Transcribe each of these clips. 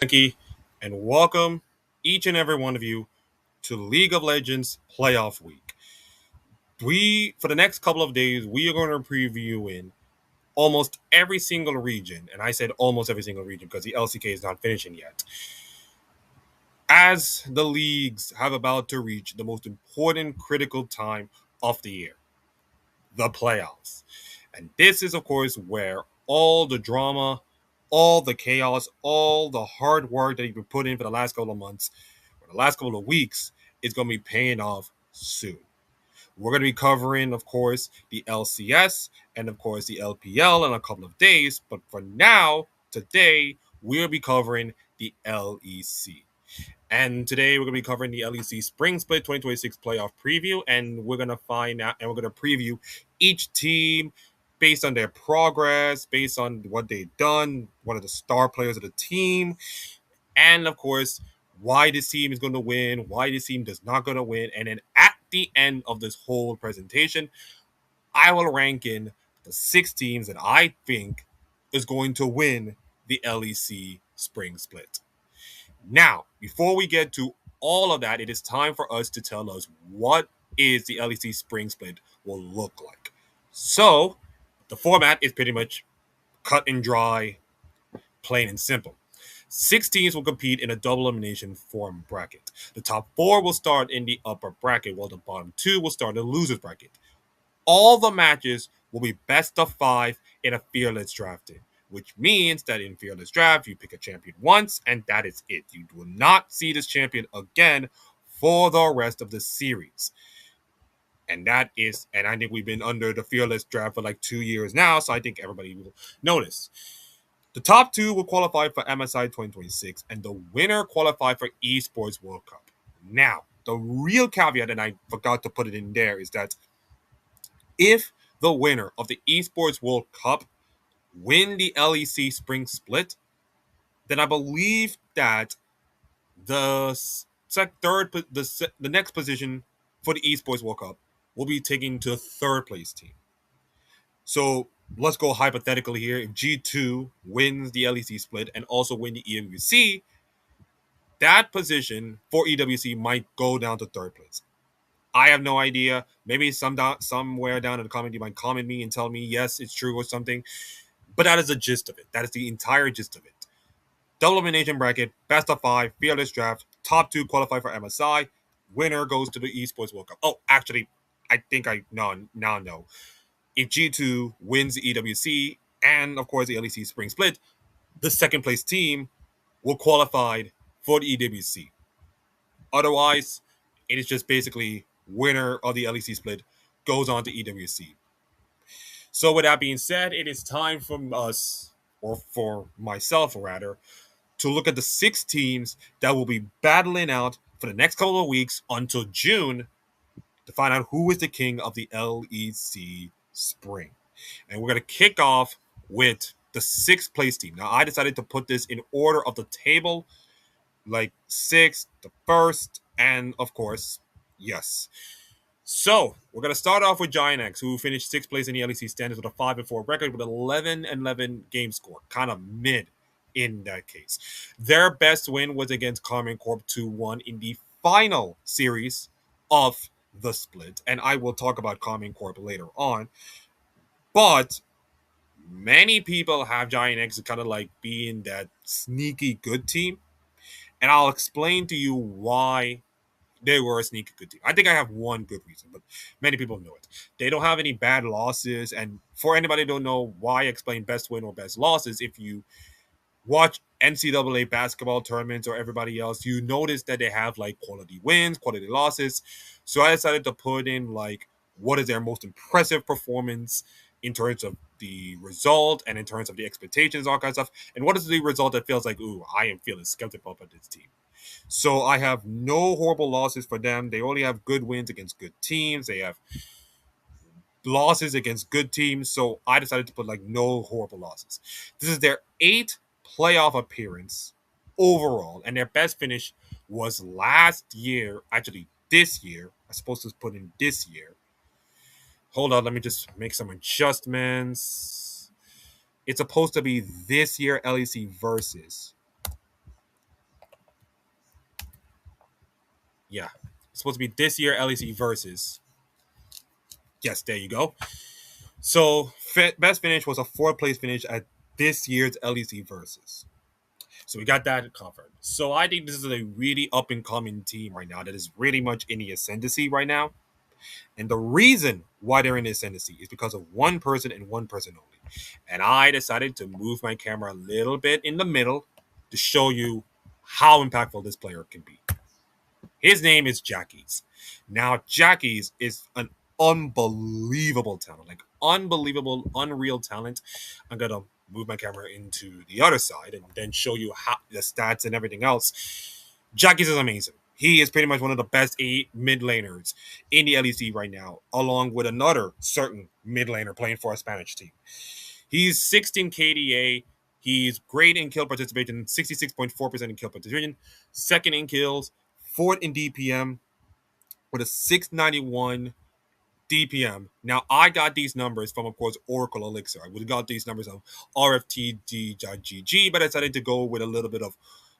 Frankie, and welcome each and every one of you to League of Legends Playoff Week. For the next couple of days, we are going to preview in almost every single region, and I said almost every single region because the LCK is not finishing yet. As the leagues have about to reach the most important critical time of the year, the playoffs. And this is, of course, where all the drama, all the chaos, all the hard work that you've been put in for the last couple of months, or the last couple of weeks, is going to be paying off soon. We're going to be covering, of course, the LCS and, of course, the LPL in a couple of days. But for now, today, we'll be covering the LEC. And today we're going to be covering the LEC Spring Split 2026 playoff preview, and we're going to find out and we're going to preview each team based on their progress, based on what they've done, one of the star players of the team, and of course, why this team is going to win, why this team does not going to win. And then at the end of this whole presentation, I will rank in the 6 teams that I think is going to win the LEC Spring Split. Now, before we get to all of that, it is time for us to tell us what is the LEC Spring Split will look like. So, the format is pretty much cut and dry, plain and simple. 6 teams will compete in a double elimination form bracket. The top 4 will start in the upper bracket, while the bottom 2 will start in the losers bracket. All the matches will be best of 5 in a fearless drafting, which means that in fearless draft, you pick a champion once and that is it. You will not see this champion again for the rest of the series. And I think we've been under the fearless draft for like 2 years now, so I think everybody will notice. The top 2 will qualify for MSI 2026, and the winner qualify for Esports World Cup. Now, the real caveat, and I forgot to put it in there, is that if the winner of the Esports World Cup win the LEC Spring Split, then I believe that the the next position for the Esports World Cup will be taken to a third place team. So let's go hypothetically here. If G2 wins the LEC split and also win the EWC, that position for EWC might go down to third place. I have no idea. Maybe somewhere down in the comment you might comment me and tell me yes, it's true or something. But that is the gist of it. That is the entire gist of it. Double elimination bracket, best of 5, fearless draft, top 2 qualify for MSI, winner goes to the Esports World Cup. Oh, actually, I think I now know. If G2 wins the EWC and, of course, the LEC Spring Split, the second place team will qualify for the EWC. Otherwise, it is just basically winner of the LEC Split goes on to EWC. So, with that being said, it is time for us, or for myself rather, to look at the 6 teams that will be battling out for the next couple of weeks until June to find out who is the king of the LEC Spring. And we're going to kick off with the 6th place team. Now, I decided to put this in order of the table, like 6th, the 1st, and of course, yes. So, we're going to start off with GiantX, who finished 6th place in the LEC standings with a 5-4 record with 11-11 game score. Kind of mid in that case. Their best win was against Carmen Corp 2-1 in the final series of the split. And I will talk about Carmen Corp later on. But many people have GiantX kind of like being that sneaky good team. And I'll explain to you why they were a sneaky good team. I think I have one good reason, but many people know it. They don't have any bad losses. And for anybody who don't know why I explain best win or best losses, if you watch NCAA basketball tournaments or everybody else, you notice that they have like quality wins, quality losses. So I decided to put in like what is their most impressive performance in terms of the result and in terms of the expectations, all kinds of stuff. And what is the result that feels like, ooh, I am feeling skeptical about this team. So I have no horrible losses for them. They only have good wins against good teams. They have losses against good teams. So I decided to put like no horrible losses. This is their 8th playoff appearance overall, and their best finish was last year. Actually, this year. I'm supposed to put in this year. Hold on, let me just make some adjustments. It's supposed to be this year LEC versus. Yeah, it's supposed to be this year LEC versus. Yes, there you go. So best finish was a fourth place finish at this year's LEC versus. So we got that covered. So I think this is a really up and coming team right now that is really much in the ascendancy right now. And the reason why they're in the ascendancy is because of one person and one person only. And I decided to move my camera a little bit in the middle to show you how impactful this player can be. His name is Jackies. Now, Jackies is an unbelievable talent, like unbelievable, unreal talent. I'm gonna move my camera into the other side and then show you how the stats and everything else. Jackies is amazing. He is pretty much one of the best eight mid laners in the LEC right now, along with another certain mid laner playing for a Spanish team. He's 16 KDA. He's great in kill participation, 66.4% in kill participation, second in kills, fourth in DPM with a 691 DPM. Now, I got these numbers from, of course, Oracle Elixir. I would have got these numbers on RFTD.GG, but I decided to go with a little bit of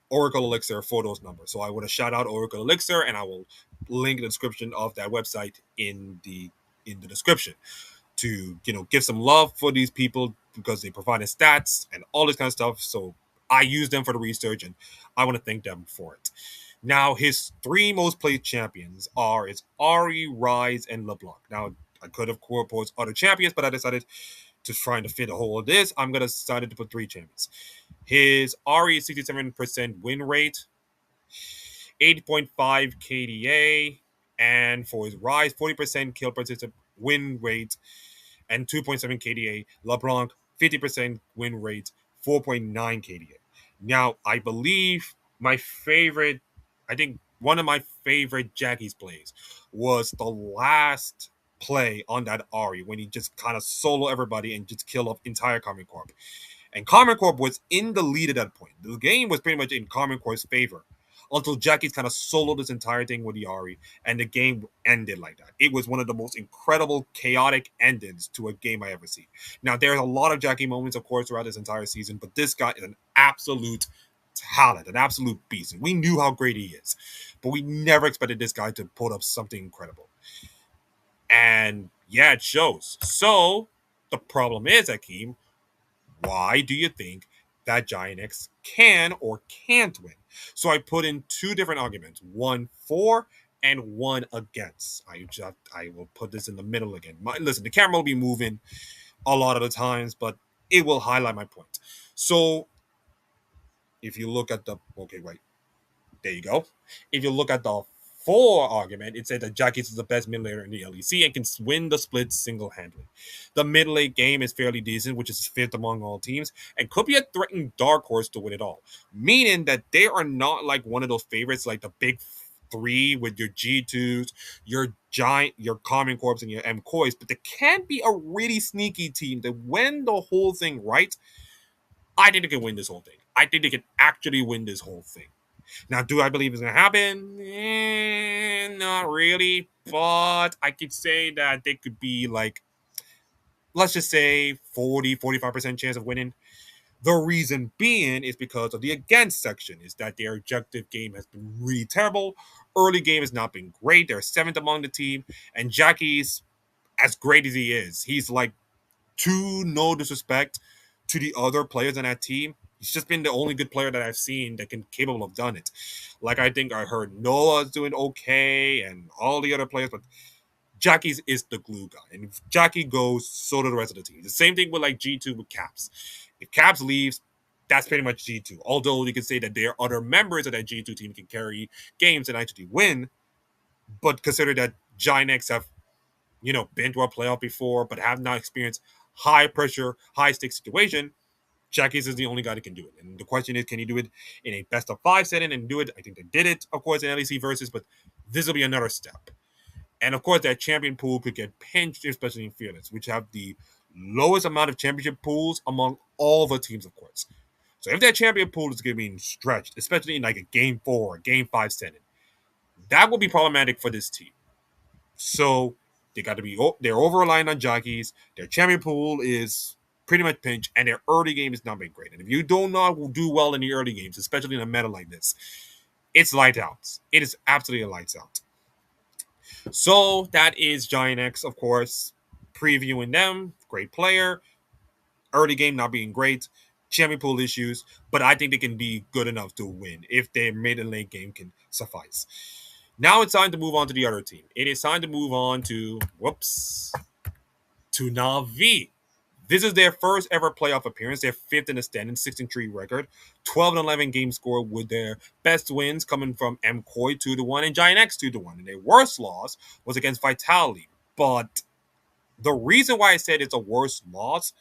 Oracle Elixir for those numbers. So I want to shout out Oracle Elixir, and I will link the description of that website in the description to give some love for these people because they provided stats and all this kind of stuff. So I use them for the research, and I want to thank them for it. Now, his three most played champions are Ari, Rise, and LeBlanc. Now, I could have proposed other champions, but I decided to try to fit a whole of this. I'm gonna decided to put three champions. His Ari is 67% win rate, 8.5 KDA, and for his Rise, 40% kill participant win rate, and 2.7 KDA. LeBlanc, 50% win rate, 4.9 KDA. Now, I believe I think one of my favorite Jackie's plays was the last play on that Ari when he just kind of solo everybody and just kill off entire Common Corp. And Common Corp was in the lead at that point. The game was pretty much in Common Corp's favor until Jackie's kind of soloed this entire thing with the Ari, and the game ended like that. It was one of the most incredible, chaotic endings to a game I ever seen. Now, there's a lot of Jackie moments, of course, throughout this entire season, but this guy is an absolute talent, an absolute beast. And we knew how great he is, but we never expected this guy to put up something incredible. And yeah, it shows. So the problem is, Akeem, why do you think that GiantX can or can't win? So I put in two different arguments, one for and one against. I will put this in the middle again. Listen, the camera will be moving a lot of the times, but it will highlight my point. So if you look at the wait, there you go. If you look at the for argument, it said that Jackies is the best mid laner in the LEC and can win the split single-handedly. The mid late game is fairly decent, which is fifth among all teams, and could be a threatened dark horse to win it all. Meaning that they are not like one of those favorites like the big three with your G2s, your Common Corps, and your MKOIs, but they can be a really sneaky team that when the whole thing right, I think they can win this whole thing. I think they can actually win this whole thing. Now, do I believe it's going to happen? Not really, but I could say that they could be like, let's just say 40-45% chance of winning. The reason being is because of the against section, is that their objective game has been really terrible. Early game has not been great. They're seventh among the team, and Jackie's, as great as he is, he's like, to no disrespect to the other players on that team, he's just been the only good player that I've seen that can capable of done it. Like I think I heard Noah's doing okay and all the other players, but Jackie's is the glue guy. And if Jackie goes, so do the rest of the team. The same thing with like G2 with Caps. If Caps leaves, that's pretty much G2. Although you can say that there are other members of that G2 team can carry games and actually win, but consider that GiantX have been to a playoff before, but have not experienced high pressure, high stakes situation. Jackie's is the only guy that can do it. And the question is, can he do it in a best of five setting and do it? I think they did it, of course, in LEC versus, but this will be another step. And of course, that champion pool could get pinched, especially in Fearless, which have the lowest amount of championship pools among all the teams, of course. So if that champion pool is going to be stretched, especially in like a game 4 or game 5 setting, that will be problematic for this team. So they're over reliant on jockeys. Their champion pool is pretty much pinched, and their early game is not been great. And if you do not do well in the early games, especially in a meta like this, It's lights out. It is absolutely lights out. So that is GiantX, of course, previewing them. Great player. Early game not being great. Champion pool issues, but I think they can be good enough to win if their mid and late game can suffice. Now it's time to move on to the other team. It is time to move on to Navi. This is their first ever playoff appearance. They're fifth in the standings, 6-3 record, 12-11 game score with their best wins coming from MKOI 2-1 and GiantX 2-1. And their worst loss was against Vitality. But the reason why I said it's a worst loss,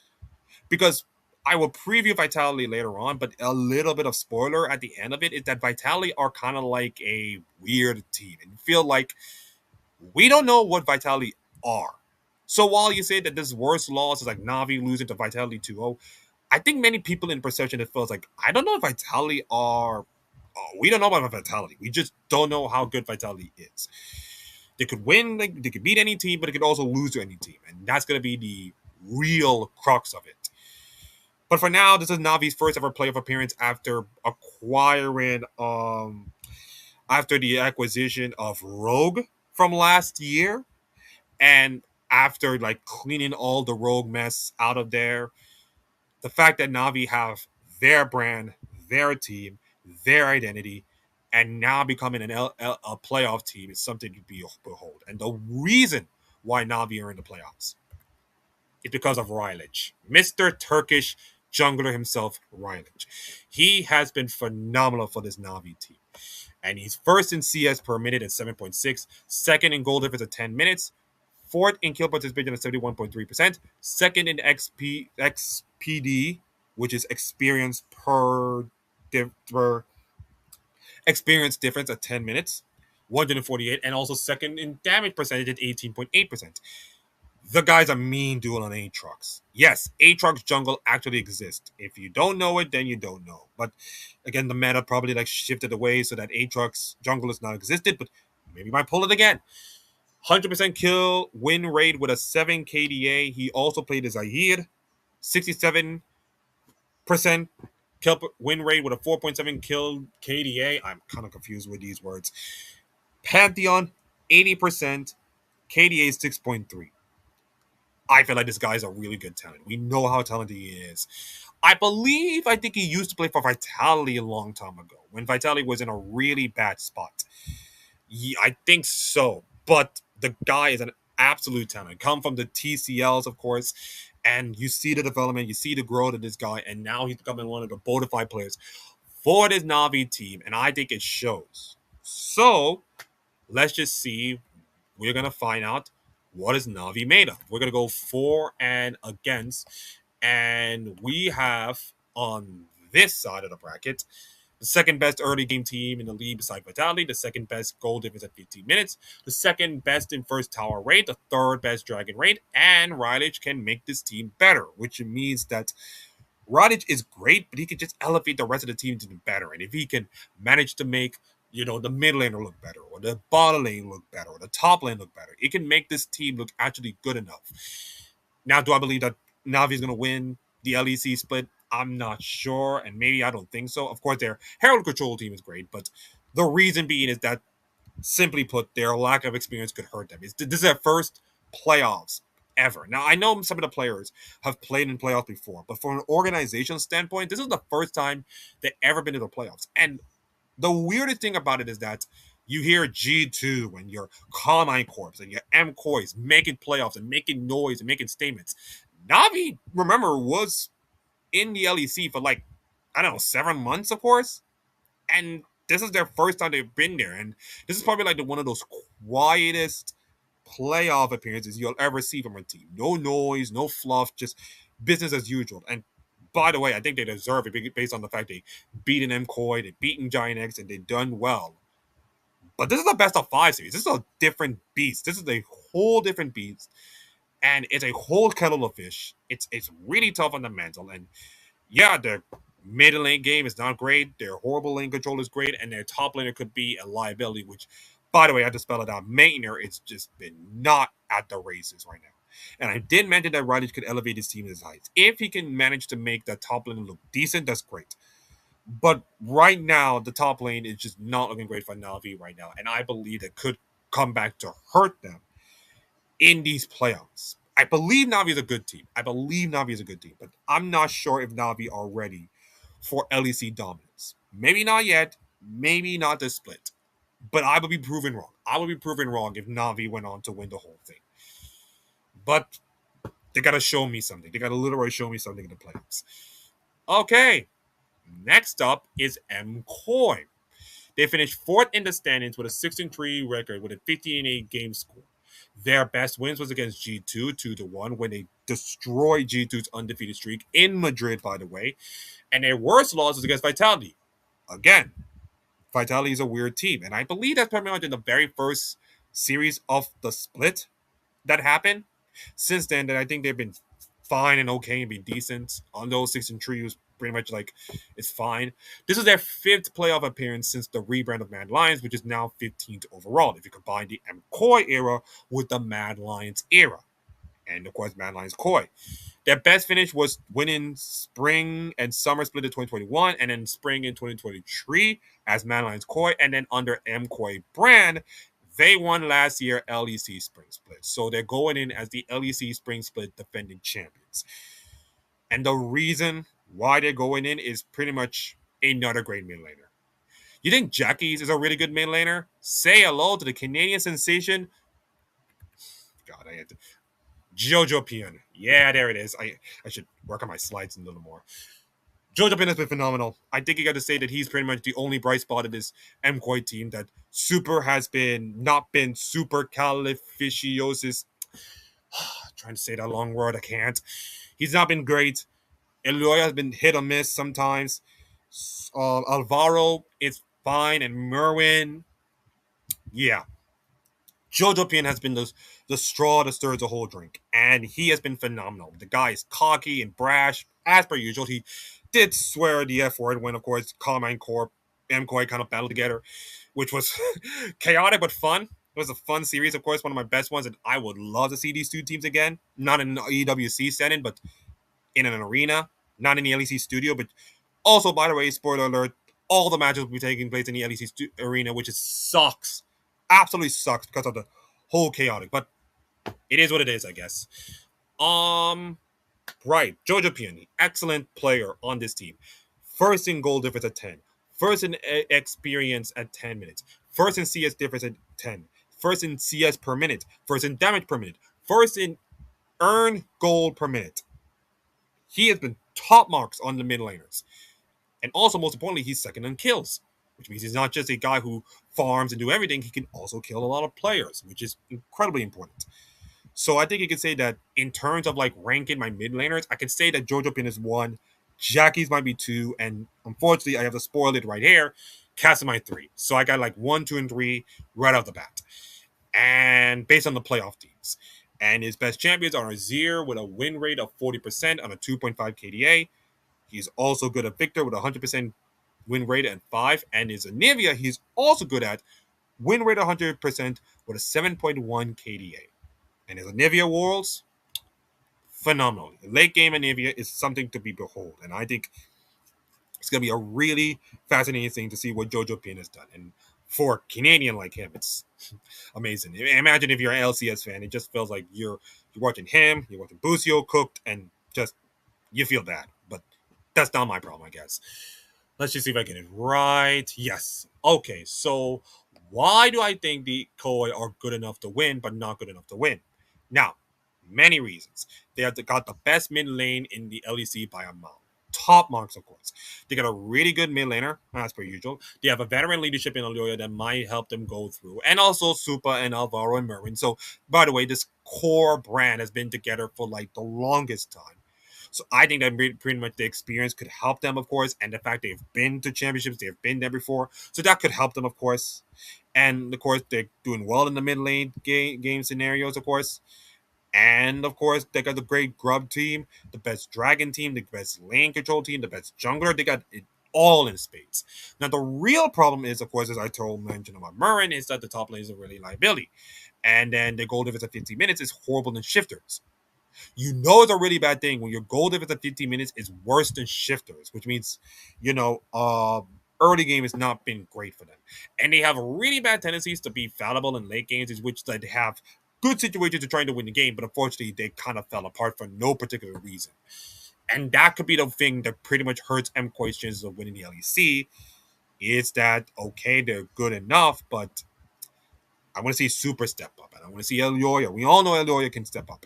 because I will preview Vitality later on, but a little bit of spoiler at the end of it is that Vitality are kind of like a weird team and feel like we don't know what Vitality are. So while you say that this worst loss is like Navi losing to Vitality 2-0, I think many people in perception it feels like I don't know if Vitality are. We don't know about Vitality. We just don't know how good Vitality is. They could win, like, they could beat any team, but they could also lose to any team, and that's gonna be the real crux of it. But for now, this is Navi's first ever playoff appearance after acquiring after the acquisition of Rogue from last year, and after like cleaning all the Rogue mess out of there, the fact that Navi have their brand, their team, their identity, and now becoming a playoff team is something to behold. And the reason why Navi are in the playoffs is because of Rylich, Mr. Turkish jungler himself, Rylich. He has been phenomenal for this Navi team. And he's first in CS per minute at 7.6, second in goal difference at 10 minutes, fourth in kill participation at 71.3%, second in XPD, which is per experience difference at 10 minutes, 148, and also second in damage percentage at 18.8%. The guy's a mean duel on Aatrox. Yes, Aatrox jungle actually exists. If you don't know it, then you don't know. But again, the meta probably like shifted away so that Aatrox jungle is not existed, but maybe might pull it again. 100% kill win rate with a 7 KDA. He also played as Zahir. 67% kill win rate with a 4.7 kill KDA. I'm kind of confused with these words. Pantheon, 80%. KDA is 6.3. I feel like this guy is a really good talent. We know how talented he is. I think he used to play for Vitality a long time ago when Vitality was in a really bad spot. Yeah, I think so. But the guy is an absolute talent. Come from the TCLs, of course, and you see the development, you see the growth of this guy, and now he's becoming one of the bona fide players for this Navi team, and I think it shows. So let's just see. We're gonna find out what is Navi made of. We're gonna go for and against, and we have on this side of the bracket the second best early game team in the league beside Vitality, the second best goal difference at 15 minutes, the second best in first tower rate, the third best dragon rate, and Rylich can make this team better, which means that Rylich is great, but he can just elevate the rest of the team to be better. And if he can manage to make, the mid laner look better, or the bottom lane look better, or the top lane look better, it can make this team look actually good enough. Now, do I believe that Navi is going to win the LEC split? I'm not sure, and maybe I don't think so. Of course, their Herald Control team is great, but the reason being is that, simply put, their lack of experience could hurt them. This is their first playoffs ever. Now, I know some of the players have played in playoffs before, but from an organizational standpoint, this is the first time they've ever been to the playoffs. And the weirdest thing about it is that you hear G2 and your Carmine Corps and your MKOIs making playoffs and making noise and making statements. Navi, remember, was in the LEC for like, I don't know, 7 months, of course. And this is their first time they've been there. And this is probably like one of those quietest playoff appearances you'll ever see from a team. No noise, no fluff, just business as usual. And by the way, I think they deserve it based on the fact they beaten MKOI, they beaten GiantX, and they've done well. But this is a best of 5 series. This is a different beast. This is a whole different beast. And it's a whole kettle of fish. It's really tough on the mental. And yeah, their mid lane game is not great. Their horrible lane control is great. And their top laner could be a liability, which, by the way, I had to spell it out. Mainer, it's just been not at the races right now. And I did mention that Rylich could elevate his team to his heights. If he can manage to make that top lane look decent, that's great. But right now, the top lane is just not looking great for Navi right now, and I believe it could come back to hurt them in these playoffs. I believe Navi is a good team. I believe Navi is a good team, but I'm not sure if Navi are ready for LEC dominance. Maybe not yet. Maybe not this split. But I would be proven wrong. I would be proven wrong if Navi went on to win the whole thing. But they gotta show me something. They gotta literally show me something in the playoffs. Okay. Next up is MKOI. They finished fourth in the standings with a 6-3 record with a 15-8 game score. Their best wins was against G2, 2-1, when they destroyed G2's undefeated streak in Madrid, by the way. And their worst loss was against Vitality. Again, Vitality is a weird team. And I believe that's pretty much in the very first series of the split that happened. Since then, that I think they've been fine and okay and been decent. On those 6-3 was pretty much like it's fine. This is their fifth playoff appearance since the rebrand of Mad Lions, which is now 15th overall. If you combine the MKOI era with the Mad Lions era, and of course Mad Lions Koi. Their best finish was winning spring and summer split in 2021, and then spring in 2023 as Mad Lions Koi, and then under MKOI brand, they won last year LEC Spring Split. So they're going in as the LEC Spring Split defending champions. And the reason why they're going in is pretty much another great mid laner. You think Jackie's is a really good mid laner? Say hello to the Canadian sensation. God, I had to. Jojo Pian. Yeah, there it is. I should work on my slides a little more. Jojo Pian has been phenomenal. I think you got to say that he's pretty much the only bright spot of this MKOI team that super has been not been super calificiosis. Trying to say that long word, I can't. He's not been great. Eloy has been hit or miss sometimes. Alvaro is fine, and Merwin, yeah. Jojo Pian has been the straw that stirs the whole drink, and he has been phenomenal. The guy is cocky and brash, as per usual. He did swear the F word when, of course, Carmine Corp, MKOI kind of battled together, which was chaotic but fun. It was a fun series, of course, one of my best ones, and I would love to see these two teams again. Not in an EWC setting, but in an arena, not in the LEC studio. But also, by the way, spoiler alert, all the matches will be taking place in the LEC arena, which is sucks. Absolutely sucks because of the whole chaotic. But it is what it is, I guess. Um, right. Jojo Piani, excellent player on this team. First in goal difference at 10. First in experience at 10 minutes. First in CS difference at 10. First in CS per minute. First in damage per minute. First in earn gold per minute. He has been top marks on the mid laners. And also, most importantly, he's second in kills, which means he's not just a guy who farms and do everything. He can also kill a lot of players, which is incredibly important. So I think you could say that in terms of like ranking my mid laners, I could say that Jojo Pin is 1, Jackie's might be 2, and unfortunately, I have to spoil it right here. Cass might 3. So I got like 1, 2, and 3 right off the bat. And based on the playoff teams. And his best champions are Azir with a win rate of 40% on a 2.5 KDA. He's also good at Victor with a 100% win rate and 5. And his NAVI, he's also good at win rate 100% with a 7.1 KDA. And his NAVI Worlds, phenomenal. The late game NAVI is something to be behold. And I think it's going to be a really fascinating thing to see what Jojo Pin has done. And for a Canadian like him, it's amazing. Imagine if you're an LCS fan, it just feels like you're watching him, you're watching Busio cooked, and just you feel bad. But that's not my problem, I guess. Let's just see if I get it right. Yes. Okay, so why do I think the Koi are good enough to win, but not good enough to win? Now, many reasons. They have got the best mid lane in the LEC by a mile. Top marks, of course. They got a really good mid laner, as per usual. They have a veteran leadership in Aloya that might help them go through. And also Supa and Alvaro and Merwin. So, by the way, this core brand has been together for like the longest time. So I think that pretty much the experience could help them, of course, and the fact they've been to championships, they've been there before, so that could help them, of course. And of course, they're doing well in the mid lane game scenarios, of course. And of course, they got the great Grub team, the best Dragon team, the best lane control team, the best jungler. They got it all in spades. Now, the real problem is, of course, as I mentioned about Murren, is that the top lane is a really liability. And then the goal difference at 15 minutes is horrible in shifters. You know it's a really bad thing when your goal difference at 15 minutes is worse than shifters, which means, you know, early game has not been great for them. And they have really bad tendencies to be fallible in late games, in which they have good situations to trying to win the game, but unfortunately they kind of fell apart for no particular reason. And that could be the thing that pretty much hurts MKOI's chances of winning the LEC. Is that okay? They're good enough, but I want to see Super step up, and I want to see Elioya. We all know Elioya can step up.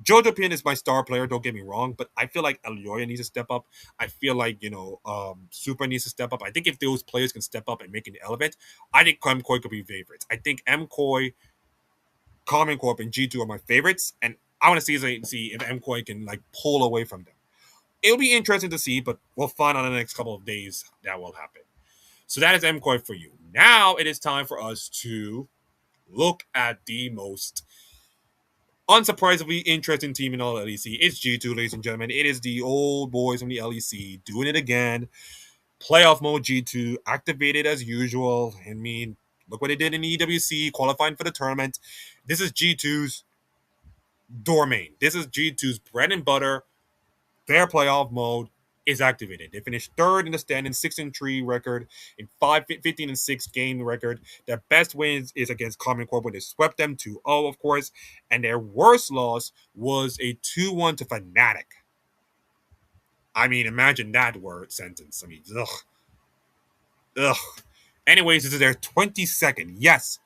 Jojo Pin is my star player, don't get me wrong, but I feel like Elioya needs to step up. I feel like, Super needs to step up. I think if those players can step up and make an elevate, I think MKOI could be favorites. I think MKOI, Common Corp, and G2 are my favorites, and I want to see if MKOI can like pull away from them. It'll be interesting to see, but we'll find out in the next couple of days that will happen. So that is MKOI for you. Now it is time for us to look at the most unsurprisingly interesting team in all LEC. It's G2, ladies and gentlemen. It is the old boys from the LEC doing it again. Playoff mode G2 activated as usual. I mean, look what they did in the EWC, qualifying for the tournament. This is G2's domain. This is G2's bread and butter. Their playoff mode is activated. They finished third in the standing, 6-3 record, in 15-6 game record. Their best wins is against Common Corp, where they swept them 2-0, of course. And their worst loss was a 2-1 to Fnatic. I mean, imagine that word sentence. I mean, ugh. Ugh. Anyways, this is their 22nd, yes,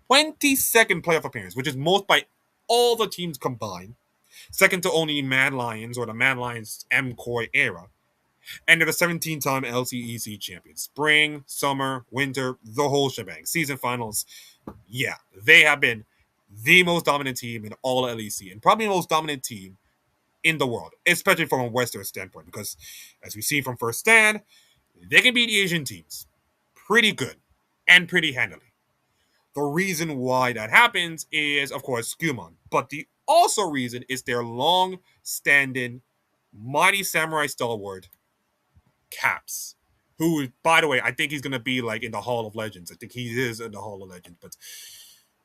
22nd playoff appearance, which is most by all the teams combined. Second to only Mad Lions or the Mad Lions MKOI era. And they're the 17-time LCEC champions. Spring, summer, winter, the whole shebang. Season finals. Yeah, they have been the most dominant team in all LEC and probably the most dominant team in the world, especially from a Western standpoint, because as we see from First Stand, they can beat the Asian teams pretty good and pretty handily. The reason why that happens is, of course, Skumon. But the also reason is their long-standing mighty samurai stalwart, Caps. Who, by the way, I think he's going to be like in the Hall of Legends. I think he is in the Hall of Legends. But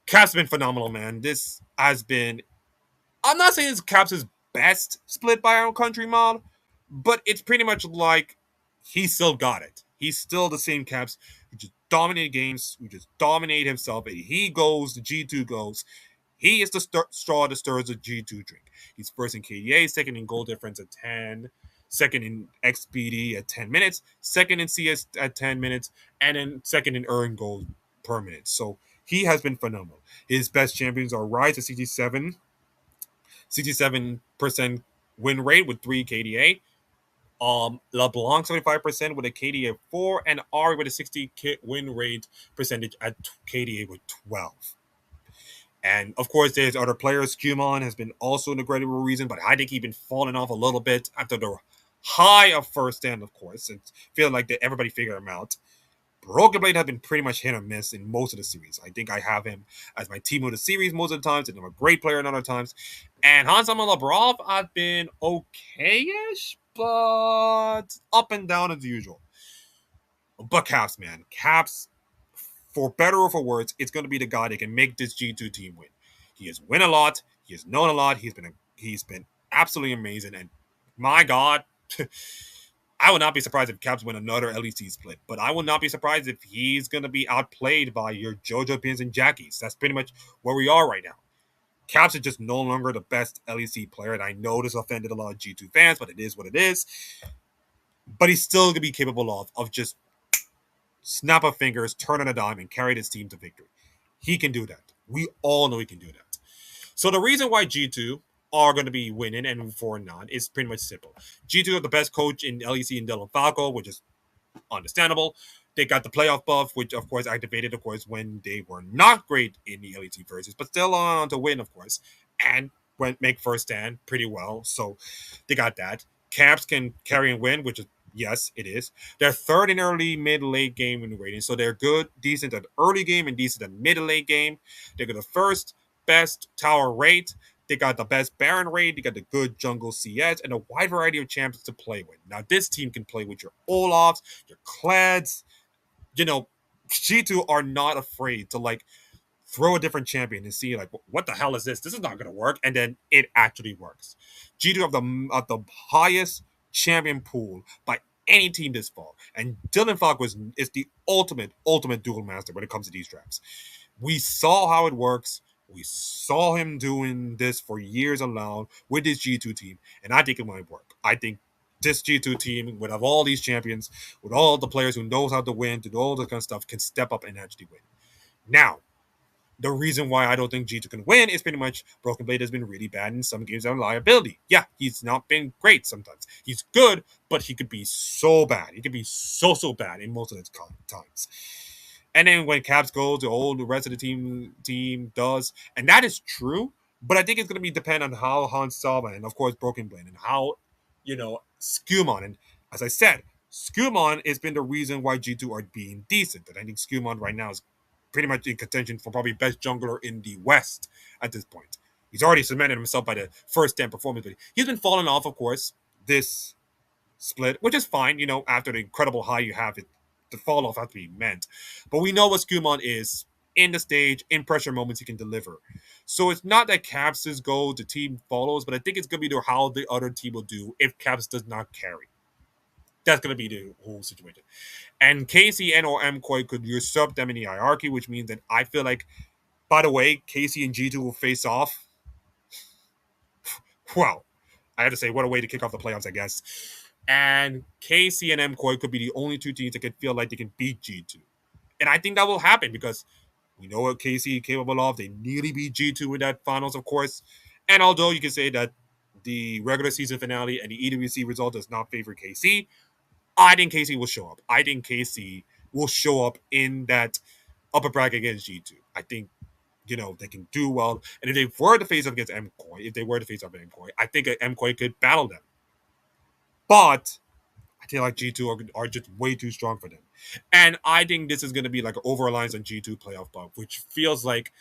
Caps has been phenomenal, man. This has been, I'm not saying it's Caps' best split by our own country mod, but it's pretty much like he still got it. He's still the same Caps who just dominate games, who just dominate himself. And he goes, the G2 goes. He is the straw that stirs the G2 drink. He's first in KDA, second in goal difference at 10, second in XPD at 10 minutes, second in CS at 10 minutes, and then second in earned gold per minute. So he has been phenomenal. His best champions are Rise at 67% win rate with 3 KDA. LeBlanc 75% with a KDA of 4, and Ari with a 60 win rate percentage at KDA with 12. And of course, there's other players. Qmon has been also an incredible reason, but I think he's been falling off a little bit after the high of First Stand, of course. And feel like that everybody figured him out. Broken Blade has been pretty much hit or miss in most of the series. I think I have him as my team of the series most of the times, and I'm a great player in other times. And Hansama Labrov, I've been okay-ish, but up and down as usual. But Caps, man. Caps, for better or for worse, it's going to be the guy that can make this G2 team win. He has won a lot. He has known a lot. He's been absolutely amazing. And my God, I would not be surprised if Caps win another LEC split. But I would not be surprised if he's going to be outplayed by your JoJo Pins and Jackies. That's pretty much where we are right now. Caps is just no longer the best LEC player. And I know this offended a lot of G2 fans, but it is what it is. But he's still going to be capable of just snap of fingers, turn on a dime, and carry this team to victory. He can do that. We all know he can do that. So the reason why G2 are going to be winning and 4-9 is pretty much simple. G2 are the best coach in LEC in Dylan Falco, which is understandable. They got the playoff buff, which of course activated, of course, when they were not great in the LEC versus, but still on to win, of course, and make First Stand pretty well. So they got that. Caps can carry and win, which is, yes, it is. They're third in early, mid, late game in rating. So they're good, decent at early game and decent at mid, late game. They got the first best tower rate. They got the best Baron rate. They got the good jungle CS and a wide variety of champions to play with. Now, this team can play with your Olafs, your Clads. G2 are not afraid to throw a different champion and see like what the hell is this? This is not going to work, and then it actually works. G2 have the highest champion pool by any team this fall, and Dylan Falk is the ultimate duel master when it comes to these drafts. We saw how it works. We saw him doing this for years alone with this G2 team, and I think it might work. I think this G2 team, with all these champions, with all the players who knows how to win, to do all this kind of stuff, can step up and actually win. Now, the reason why I don't think G2 can win is pretty much Broken Blade has been really bad in some games on liability. Yeah, he's not been great sometimes. He's good, but he could be so bad. He could be so bad in most of the times. And then when Caps goes, the rest of the team does, and that is true. But I think it's going to be depend on how Hans Salva and of course Broken Blade and how Skumon. And as I said, Skumon has been the reason why G2 are being decent. And I think Skumon right now is pretty much in contention for probably best jungler in the West at this point. He's already cemented himself by the first 10 performance, but he's been falling off, of course, this split, which is fine, after the incredible high you have, the fall off has to be meant. But we know what Skumon is in the stage, in pressure moments he can deliver. So it's not that Caps' go, the team follows, but I think it's going to be how the other team will do if Caps does not carry. That's going to be the whole situation. And Casey and or MKOI could usurp them in the hierarchy, which means that I feel like, by the way, Casey and G2 will face off. Well, I have to say, what a way to kick off the playoffs, I guess. And Casey and MKOI could be the only two teams that can feel like they can beat G2. And I think that will happen because we know what Casey is capable of. They nearly beat G2 in that finals, of course. And although you can say that the regular season finale and the EWC result does not favor KC, I think KC will show up. I think KC will show up in that upper bracket against G2. I think, they can do well. And if they were to face up against MKOI, I think MKOI could battle them. But I feel like G2 are just way too strong for them. And I think this is going to be like an over-reliance on G2 playoff buff, which feels like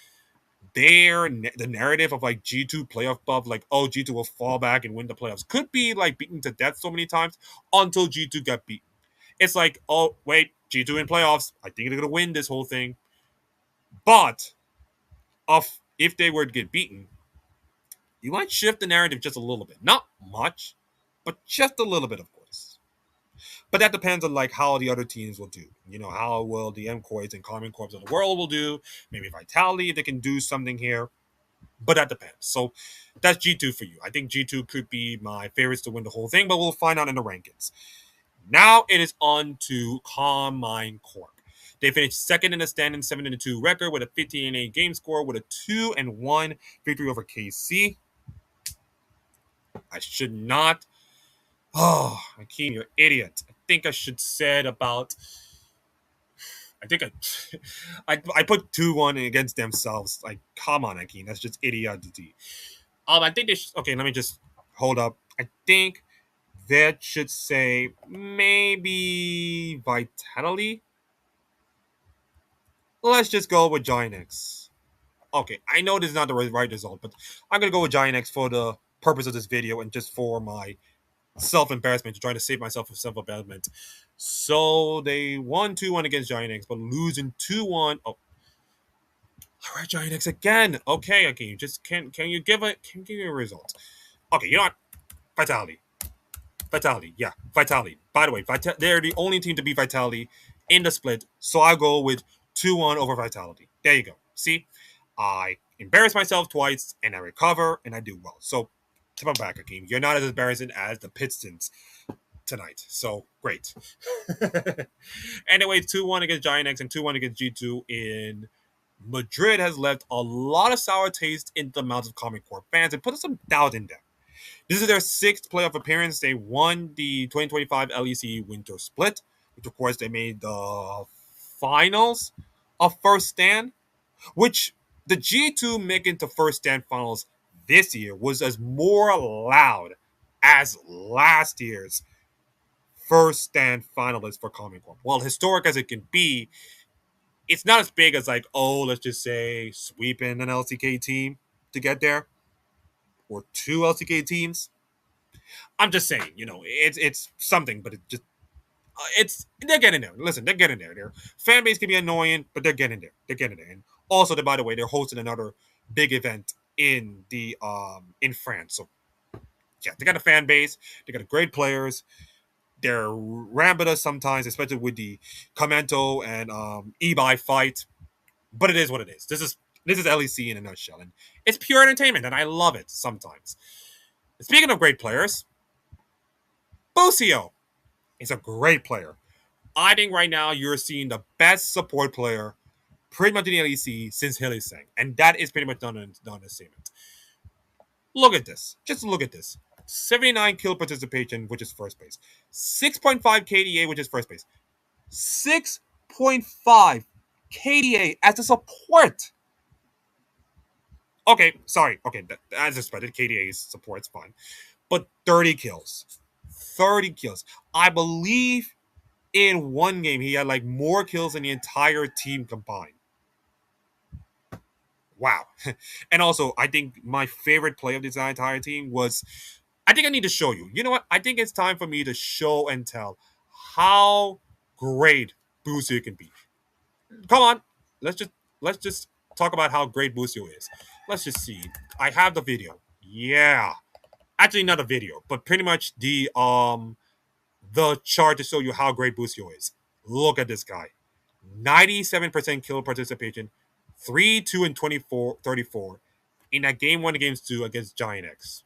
the narrative of like G2 playoff buff, like, oh, G2 will fall back and win the playoffs, could be like beaten to death so many times until G2 got beaten. It's like, oh, wait, G2 in playoffs, I think they're going to win this whole thing. But if they were to get beaten, you might shift the narrative just a little bit. Not much, but just a little bit, of course. But that depends on like how the other teams will do. How will the MKOIs and Common Corps of the world will do. Maybe Vitality, they can do something here. But that depends. So that's G2 for you. I think G2 could be my favorites to win the whole thing, but we'll find out in the rankings. Now it is on to Common Corp. They finished second in the standing, 7-2 record with a 15-8 game score with a 2-1 victory over KC. I should not. Oh, Akeem, you're an idiot. I think I should said about. I think I put 2-1 against themselves. Like, come on, Akeem. That's just idiocy. I think they should. Okay, let me just hold up. I think that should say maybe Vitality. Let's just go with GiantX. Okay, I know this is not the right result, but I'm going to go with GiantX for the purpose of this video and just for my self-embarrassment, to try to save myself from self-embarrassment. So they won 2-1 against GiantX, but losing 2-1. Oh, all right, GiantX again. Okay, just can you give me a result? Okay, you know what? Vitality. Yeah, Vitality. By the way, they're the only team to beat Vitality in the split, so I'll go with 2-1 over Vitality. There you go. See, I embarrass myself twice, and I recover, and I do well. So, tip on back, Akeem. You're not as embarrassing as the Pistons tonight. So, great. Anyway, 2-1 against GiantX and 2-1 against G2 in Madrid has left a lot of sour taste in the mouths of Common Core fans and put some doubt in them. This is their sixth playoff appearance. They won the 2025 LEC Winter Split, which of course they made the finals of First Stand, which the G2 making to First Stand finals this year was as more loud as last year's First Stand finalist for Common Core. Well, historic as it can be, it's not as big as like, oh, let's just say sweeping an LCK team to get there, or two LCK teams. I'm just saying, it's something, but they're getting there. Listen, they're getting there. Their fan base can be annoying, but they're getting there. And Also, by the way, they're hosting another big event in France. So yeah, they got a fan base. They got great players. They're rambunctious sometimes, especially with the Commento and Ebi fight. But it is what it is. This is LEC in a nutshell, and it's pure entertainment, and I love it sometimes. Speaking of great players, Busio is a great player. I think right now you're seeing the best support player pretty much in the LEC since Hillisang, and that is pretty much done the same. Look at this. Just look at this. 79 kill participation, which is first base. 6.5 KDA, which is first base. 6.5 KDA as a support. Okay, sorry. Okay, as expected, KDA is support's fine. But 30 kills. 30 kills. I believe in one game he had like more kills than the entire team combined. Wow. And also, I think my favorite play of this entire team was I think I need to show you. You know what? I think it's time for me to show and tell how great Busio can be. Come on. Let's just let's just talk about how great Busio is. Let's just see. I have the video. Yeah. Actually not a video, but pretty much the chart to show you how great Busio is. Look at this guy. 97% kill participation, 3, 2, and 24, 34 in that game 1 against 2 against GiantX.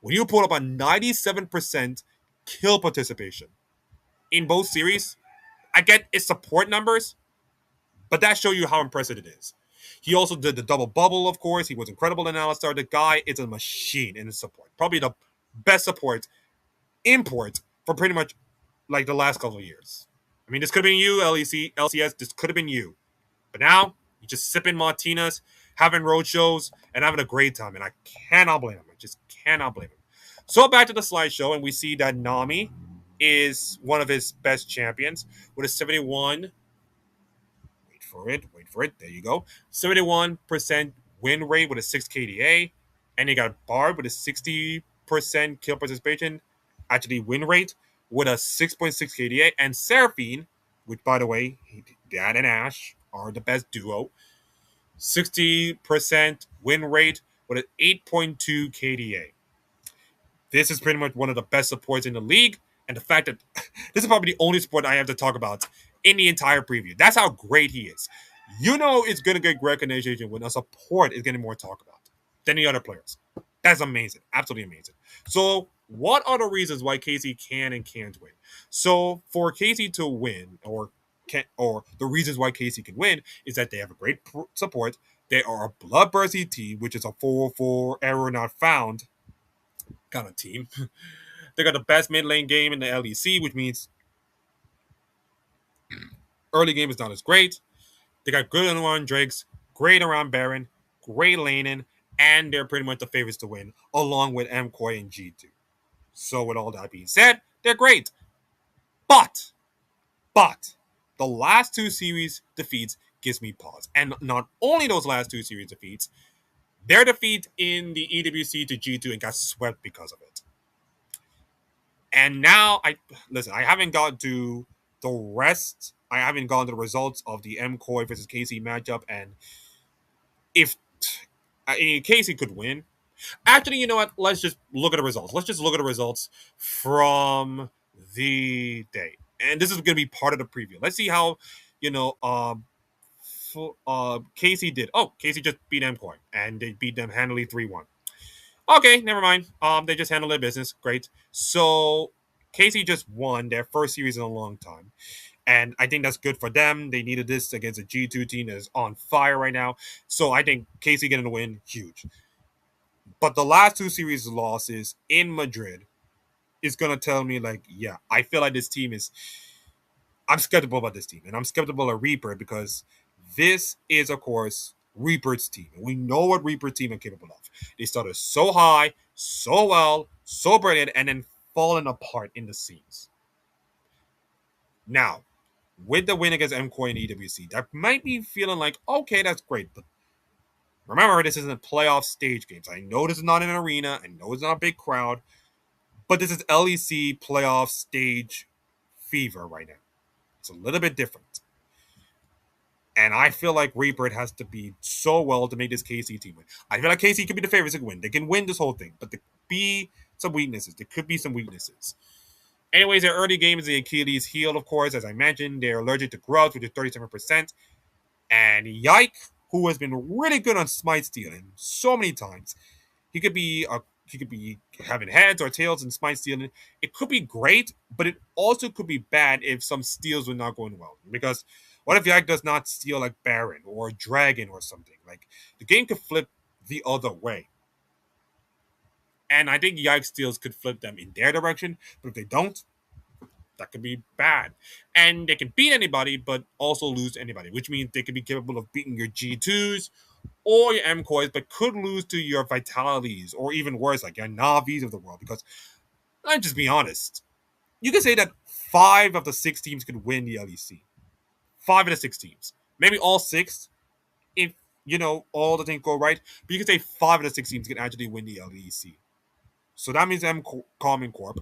When you pull up a 97% kill participation in both series, I get its support numbers, but that show you how impressive it is. He also did the double bubble, of course. He was incredible in Alistar. The guy is a machine in his support. Probably the best support import for pretty much like the last couple of years. I mean, this could have been you, LEC, LCS. This could have been you. But now, you're just sipping martinas, having road shows, and having a great time. And I cannot blame him. I just cannot blame him. So back to the slideshow, and we see that Nami is one of his best champions with a 71. Wait for it. There you go. 71% win rate with a 6 KDA. And you got Bard with a 60% kill participation, actually win rate with a 6.6 KDA. And Seraphine, which by the way, Dad and Ash are the best duo, 60% win rate with an 8.2 KDA. This is pretty much one of the best supports in the league. And the fact that this is probably the only sport I have to talk about in the entire preview. That's how great he is. You know it's going to get recognition when a support is getting more talk about than the other players. That's amazing. Absolutely amazing. So what are the reasons why KC can and can't win? So for KC to win, or the reasons why KC can win, is that they have a great support. They are a bloodthirsty team, which is a 4-4 error not found kind of team. They got the best mid lane game in the LEC, which means early game is not as great. They got good around Drakes, great around Baron, great laning, and they're pretty much the favorites to win, along with MKOI and G2. So with all that being said, they're great. But, the last 2 series defeats gives me pause. And not only those last 2 series defeats, their defeat in the EWC to G2 and got swept because of it. And now I haven't got to the rest. I haven't gone to the results of the MKOI versus KC matchup, and if KC could win. Actually, you know what? Let's just look at the results. Let's just look at the results from the day, and this is going to be part of the preview. Let's see how KC did. Oh, KC just beat MKOI, and they beat them handily 3-1. Okay, never mind. They just handled their business. Great. So KC just won their first series in a long time. And I think that's good for them. They needed this against a G2 team that is on fire right now. So I think KC getting a win, huge. But the last 2 series losses in Madrid is going to tell me, like, yeah, I feel like this team is... I'm skeptical about this team. And I'm skeptical of Reaper because this is, of course, Reaper's team. And we know what Reaper's team are capable of. They started so high, so well, so brilliant, and then falling apart in the scenes. Now, with the win against MKOI and EWC, that might be feeling like, okay, that's great. But remember, this isn't a playoff stage games. I know this is not an arena. I know it's not a big crowd. But this is LEC playoff stage fever right now. It's a little bit different. And I feel like Reaper has to be so well to make this KC team win. I feel like KC could be the favorites to win. They can win this whole thing, but there could be some weaknesses. There could be some weaknesses. Anyways, their early game is the Achilles heel, of course. As I mentioned, they're allergic to growth, which is 37%. And Yike, who has been really good on smite stealing so many times, he could be having heads or tails and smite stealing. It could be great, but it also could be bad if some steals were not going well. Because what if Yike does not steal like Baron or Dragon or something? Like the game could flip the other way. And I think Yike steals could flip them in their direction, but if they don't, that could be bad. And they can beat anybody, but also lose anybody, which means they could be capable of beating your G2s or your MKOIs, but could lose to your Vitalities, or even worse, like your NAVIs of the world. Because let's just be honest, you can say that 5 of the 6 teams could win the LEC. 5 of the 6 teams, maybe all 6, if all the things go right. But you can say 5 of the 6 teams can actually win the LEC. So that means Common Corp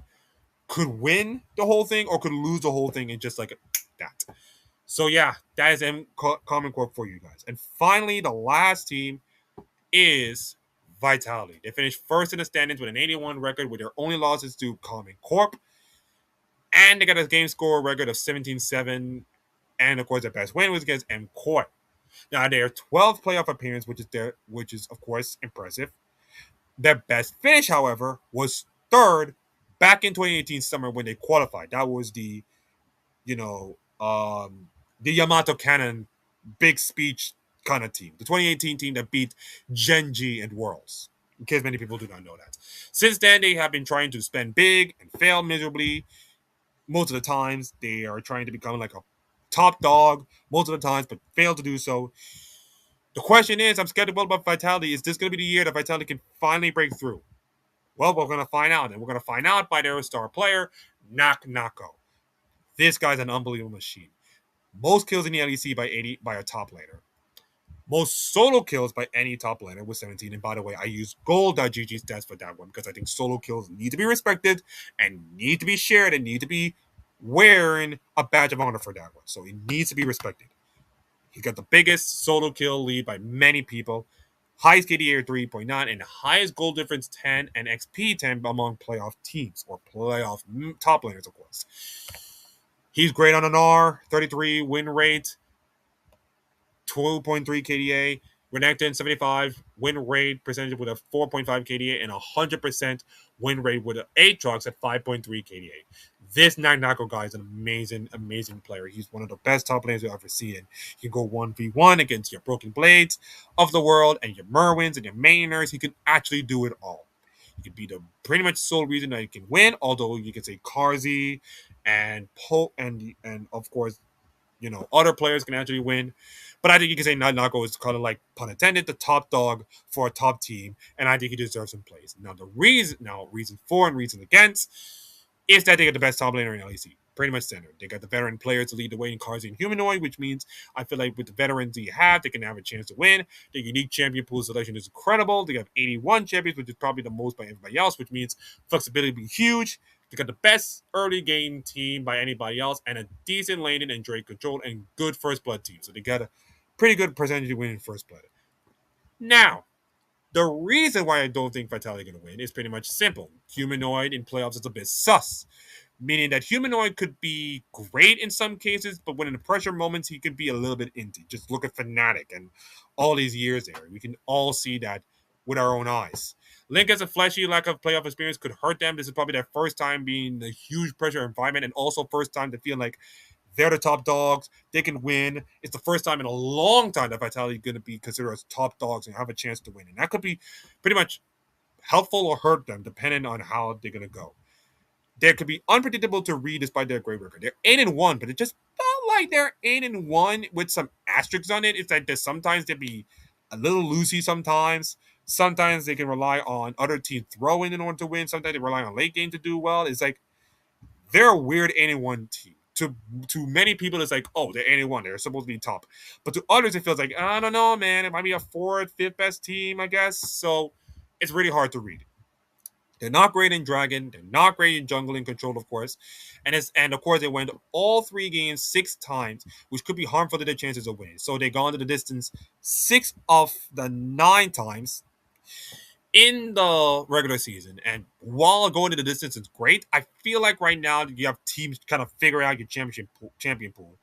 could win the whole thing or could lose the whole thing in just like that. So yeah, that is Common Corp for you guys. And finally, the last team is Vitality. They finished first in the standings with an 81 record, with their only losses to Common Corp. And they got a game score record of 17-7. And of course, their best win was against MKOI. Now, their 12th playoff appearance, which is of course impressive. Their best finish, however, was third back in 2018 summer when they qualified. That was you know, the Yamato Cannon big speech kind of team. The 2018 team that beat Genji and Worlds. In case many people do not know that. Since then, they have been trying to spend big and fail miserably. Most of the times, they are trying to become like a top dog most of the times, but fail to do so. The question is, I'm skeptical about Vitality. Is this going to be the year that Vitality can finally break through? Well, we're going to find out. And we're going to find out by their star player, Nako. This guy's an unbelievable machine. Most kills in the LEC by a top laner. Most solo kills by any top laner was 17. And by the way, I use gold.gg stats for that one because I think solo kills need to be respected and need to be shared and need to be wearing a badge of honor for that one. So it needs to be respected. He got the biggest solo kill lead by many people. Highest KDA 3.9 and highest goal difference 10 and XP 10 among playoff teams or playoff top laners, of course. He's great on an R, 33 win rate, 12.3 KDA. Renekton 75 win rate percentage with a 4.5 KDA and 100% win rate with an 8 trucks at 5.3 KDA. This Nako guy is an amazing, amazing player. He's one of the best top laners you'll ever see. And he can go 1v1 against your Broken Blades of the world and your Merwins and your Mainers. He can actually do it all. He could be the pretty much sole reason that he can win, although you can say Karzi and and of course, other players can actually win. But I think you can say Nako is kind of like, pun intended, the top dog for a top team, and I think he deserves some place. Now, reason for and reason against is that they got the best top laner in LEC. Pretty much standard. They got the veteran players to lead the way in Karzi and Humanoid, which means I feel like with the veterans they have, they can have a chance to win. The unique champion pool selection is incredible. They have 81 champions, which is probably the most by everybody else, which means flexibility will be huge. They got the best early game team by anybody else, and a decent laning and Drake control and good first blood team. So they got a pretty good percentage of winning first blood. Now, the reason why I don't think Vitality is going to win is pretty much simple. Humanoid in playoffs is a bit sus. Meaning that Humanoid could be great in some cases, but when in the pressure moments, he could be a little bit inty. Just look at Fnatic and all these years there. We can all see that with our own eyes. Link has a fleshy lack of playoff experience could hurt them. This is probably their first time being in a huge pressure environment and also first time to feel like they're the top dogs. They can win. It's the first time in a long time that Vitality is going to be considered as top dogs and have a chance to win. And that could be pretty much helpful or hurt them depending on how they're going to go. They could be unpredictable to read despite their great record. They're 8-1, but it just felt like they're 8-1 with some asterisks on it. It's like sometimes they be a little loosey sometimes. Sometimes they can rely on other teams throwing in order to win. Sometimes they rely on late game to do well. It's like they're a weird 8-1 team. To many people, it's like, oh, they're 8-1. They're supposed to be top. But to others, it feels like, I don't know, man. It might be a 4th, 5th best team, I guess. So it's really hard to read. They're not great in Dragon. They're not great in Jungle and Control, of course. And of course, they went all 3 games 6 times, which could be harmful to their chances of winning. So they gone to the distance 6 of the 9 times in the regular season. And while going to the distance is great, I feel like right now you have teams kind of figure out your champion pool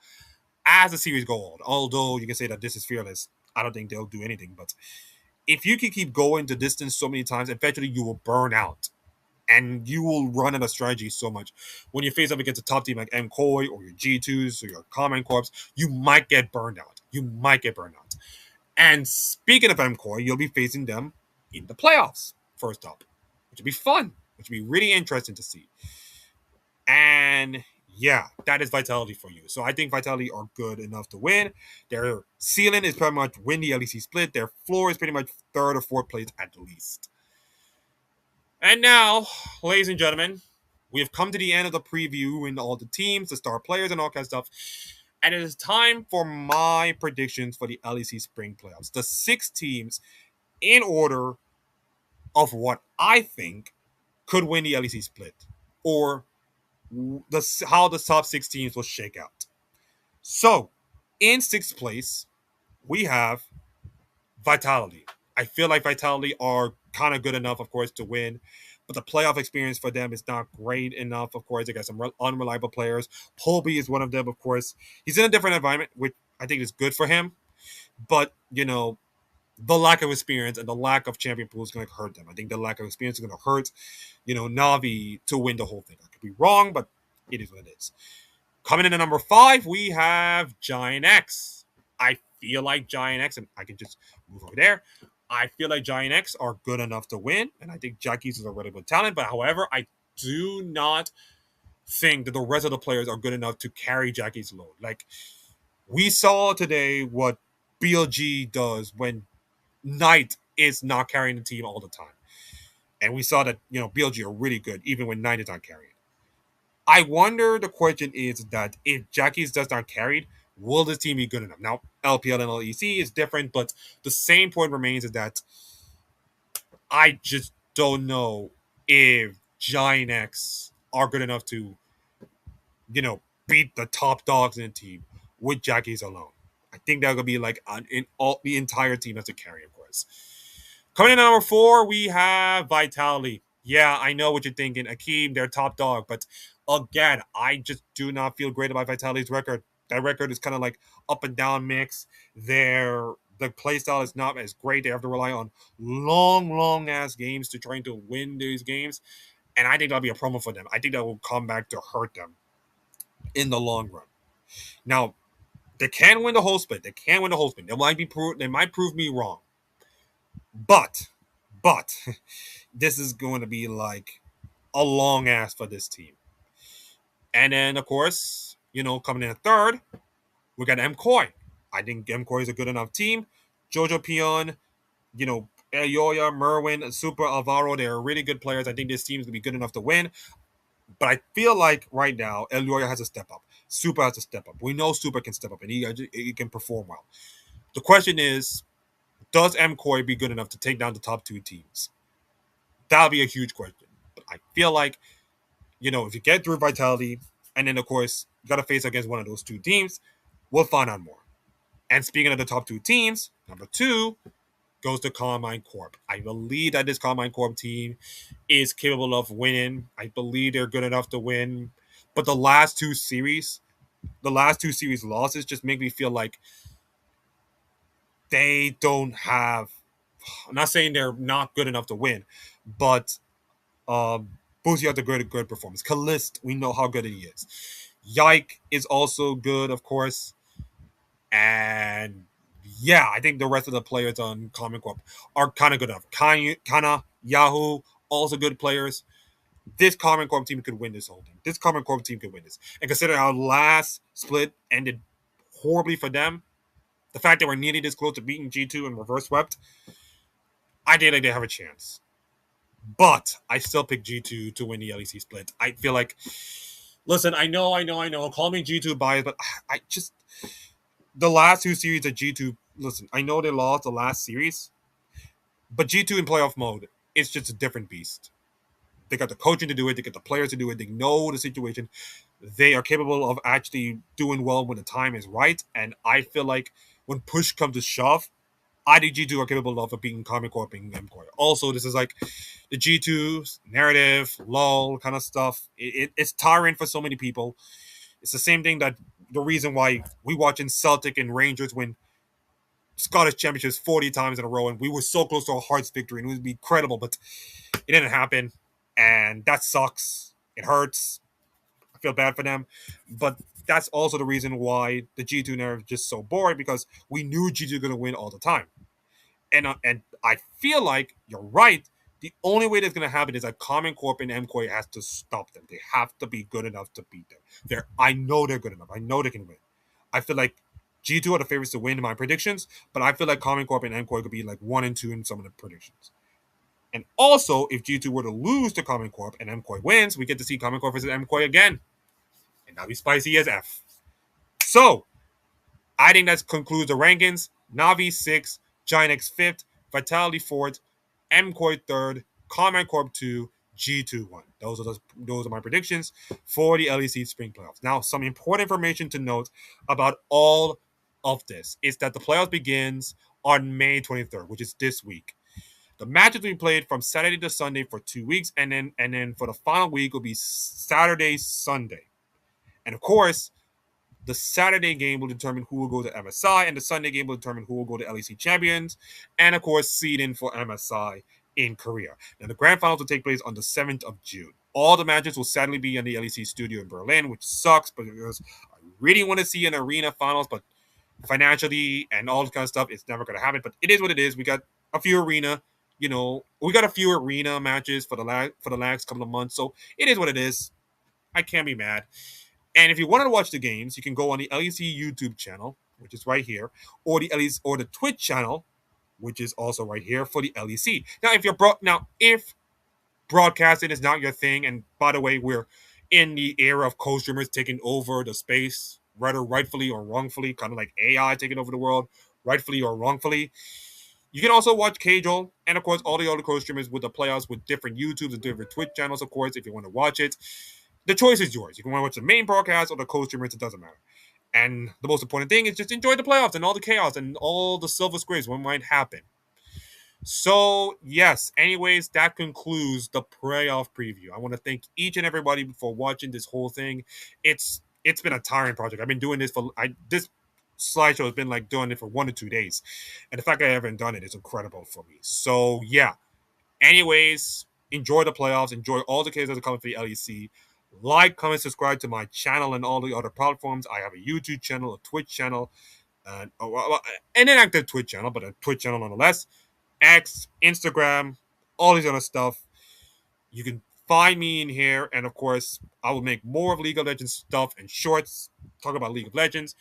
as the series go on. Although you can say that this is fearless, I don't think they'll do anything. But if you can keep going the distance so many times, eventually you will burn out. And you will run out of strategy so much. When you face up against a top team like MKOI or your G2s or your Common Corps, you might get burned out. You might get burned out. And speaking of MKOI, you'll be facing them in the playoffs, first up, which would be fun, which would be really interesting to see. And yeah, that is Vitality for you. So I think Vitality are good enough to win. Their ceiling is pretty much win the LEC split. Their floor is pretty much third or fourth place at the least. And now, ladies and gentlemen, we have come to the end of the preview and all the teams, the star players, and all kind of stuff. And it is time for my predictions for the LEC Spring Playoffs. The 6 teams in order of what I think could win the LEC split, or how the top 6 teams will shake out. So, in 6th place, we have Vitality. I feel like Vitality are kind of good enough, of course, to win, but the playoff experience for them is not great enough. Of course, they got some unreliable players. Polby is one of them, of course. He's in a different environment, which I think is good for him, but the lack of experience and the lack of champion pool is going to hurt them. I think the lack of experience is going to hurt, Navi to win the whole thing. I could be wrong, but it is what it is. Coming in at number 5, we have GiantX. I feel like GiantX, and I can just move over there. I feel like GiantX are good enough to win, and I think Jackies is a really good talent. But however, I do not think that the rest of the players are good enough to carry Jackie's load. Like, we saw today what BLG does when Knight is not carrying the team all the time. And we saw that, BLG are really good, even when Knight is not carrying. I wonder, the question is that if Jackie's does not carry, will this team be good enough? Now, LPL and LEC is different, but the same point remains is that I just don't know if GiantX are good enough to, beat the top dogs in the team with Jackie's alone. I think that could be like the entire team has to carry, of course. Coming in at number 4, we have Vitality. Yeah, I know what you're thinking. Akeem, they're top dog. But again, I just do not feel great about Vitality's record. That record is kind of like up and down mix. The playstyle is not as great. They have to rely on long ass games to trying to win these games. And I think that'll be a problem for them. I think that will come back to hurt them in the long run. Now, they can win the whole split. They can win the whole split. They might prove me wrong. But this is going to be like a long ass for this team. And then, of course, coming in at 3rd, we got MKOI. I think MKOI is a good enough team. Jojo Pion, Elioya, Merwin, Super Alvaro, they're really good players. I think this team is going to be good enough to win. But I feel like right now, Elioya has to step up. Super has to step up. We know Super can step up, and he can perform well. The question is, does MKOI be good enough to take down the top 2 teams? That'll be a huge question. But I feel like, if you get through Vitality, and then, of course, you got to face against one of those 2 teams, we'll find out more. And speaking of the top 2 teams, number 2 goes to Carmine Corp. I believe that this Carmine Corp team is capable of winning. I believe they're good enough to win. But the last two series losses just make me feel like they don't have. I'm not saying they're not good enough to win, but Boozy had a good performance. Kalist, we know how good he is. Yike is also good, of course. And yeah, I think the rest of the players on Common Corp are kind of good enough. Kana, Yahoo, also good players. This Common Corp team could win this whole thing. This Common Corp team could win this. And considering our last split ended horribly for them, the fact that we're nearly this close to beating G2 and reverse swept, I think they have a chance. But I still pick G2 to win the LEC split. I feel like, listen, I know. Call me G2 biased, but I just, the last 2 series of G2, listen, I know they lost the last series, but G2 in playoff mode, it's just a different beast. They got the coaching to do it. They get the players to do it. They know the situation. They are capable of actually doing well when the time is right. And I feel like when push comes to shove, IDG2 are capable of being Common Core, being MKOI. Also, this is like the G2 narrative, lol kind of stuff. It's tiring for so many people. It's the same thing that the reason why we watching Celtic and Rangers win Scottish championships 40 times in a row, and we were so close to a Hearts victory, and it would be incredible, but it didn't happen, and that sucks. It hurts. I feel bad for them, but that's also the reason why the G2 narrative is just so boring, because we knew G2 going to win all the time. And I feel like you're right. The only way that's going to happen is that Common Corp and MKOI has to stop them. They have to be good enough to beat them. I know they're good enough. I know they can win. I feel like G2 are the favorites to win in my predictions, but I feel like Common Corp and MKOI could be like 1 and 2 in some of the predictions. And also, if G2 were to lose to Common Corp and MKOI wins, we get to see Common Corp versus MKOI again. And that'll be spicy as F. So, I think that concludes the rankings. Navi 6th, GiantX 5th, Vitality 4th, MKOI 3rd, Common Corp 2, G2 1. Those are my predictions for the LEC Spring Playoffs. Now, some important information to note about all of this is that the playoffs begins on May 23rd, which is this week. The matches will be played from Saturday to Sunday for 2 weeks, and then for the final week will be Saturday, Sunday. And of course, the Saturday game will determine who will go to MSI, and the Sunday game will determine who will go to LEC Champions, and of course, seed in for MSI in Korea. Now, the grand finals will take place on the 7th of June. All the matches will sadly be in the LEC studio in Berlin, which sucks, because I really want to see an arena finals, but financially and all this kind of stuff, it's never going to happen. But it is what it is. We got a few arena, we got a few arena matches for the last couple of months, so it is what it is. I can't be mad. And if you wanted to watch the games, you can go on the LEC YouTube channel, which is right here, or the Twitch channel, which is also right here for the LEC. If broadcasting is not your thing, and by the way, we're in the era of co-streamers taking over the space, whether rightfully or wrongfully, kind of like AI taking over the world, rightfully or wrongfully. You can also watch Cajal and, of course, all the other co-streamers with the playoffs with different YouTubes and different Twitch channels, of course, if you want to watch it. The choice is yours. You can want to watch the main broadcast or the co-streamers, it doesn't matter. And the most important thing is just enjoy the playoffs and all the chaos and all the silver scrapes what might happen. So, yes, anyways, that concludes the playoff preview. I want to thank each and everybody for watching this whole thing. It's been a tiring project. I've been doing this this slideshow has been like doing it for 1 to 2 days. And the fact that I haven't done it is incredible for me. So, yeah. Anyways, enjoy the playoffs. Enjoy all the kids that are coming for the LEC. Like, comment, subscribe to my channel and all the other platforms. I have a YouTube channel, a Twitch channel, an inactive Twitch channel, but a Twitch channel nonetheless. X, Instagram, all these other stuff. You can find me in here, and of course, I will make more of League of Legends stuff and shorts, talk about League of Legends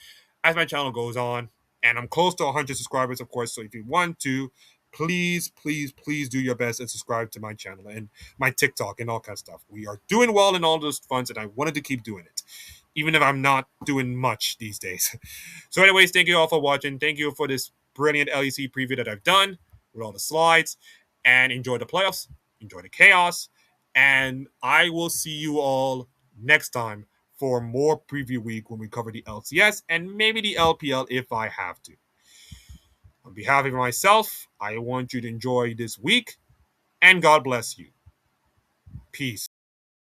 as my channel goes on. And I'm close to 100 subscribers, of course, so if you want to, please, please, please do your best and subscribe to my channel and my TikTok and all kinds of stuff. We are doing well in all those fronts, and I wanted to keep doing it, even if I'm not doing much these days. So anyways, thank you all for watching. Thank you for this brilliant LEC preview that I've done with all the slides, and enjoy the playoffs, enjoy the chaos, and I will see you all next time for more preview week when we cover the LCS and maybe the LPL if I have to. On behalf of myself, I want you to enjoy this week, and God bless you. Peace.